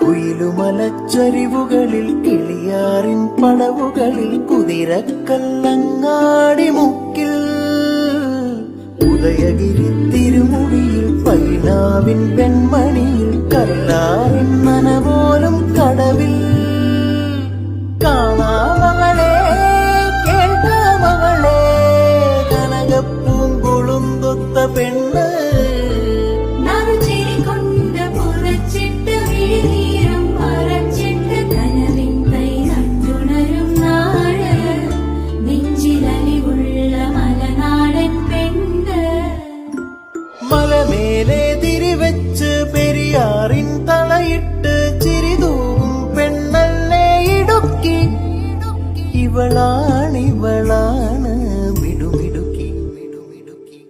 കുയിലുമലച്ചരിവുകളിൽ കിളിയാറിൻ പടവുകളിൽ കുതിരക്കല്ലങ്ങാടി മുക്കിൽ ഉദയഗിരി തിരുമുടിയിൽ പൈനാവിൻ പെൺമണിയിൽ കല്ലാറിൻ നനപോലും കടവിൽ കാണാമകളെ കേൾക്കാമകളെ കനകപ്പൂങ്കുളുന്തൊത്ത പെണ്ണ് മലമേലെ തിരിവെച്ച് പെരിയാറിൻ തളയിട്ട് ചിരിതൂവും പെണ്ണല്ലേ ഇടുക്കി ഇവളാണ് മിടുമിടുക്കി മിടുമിടുക്കി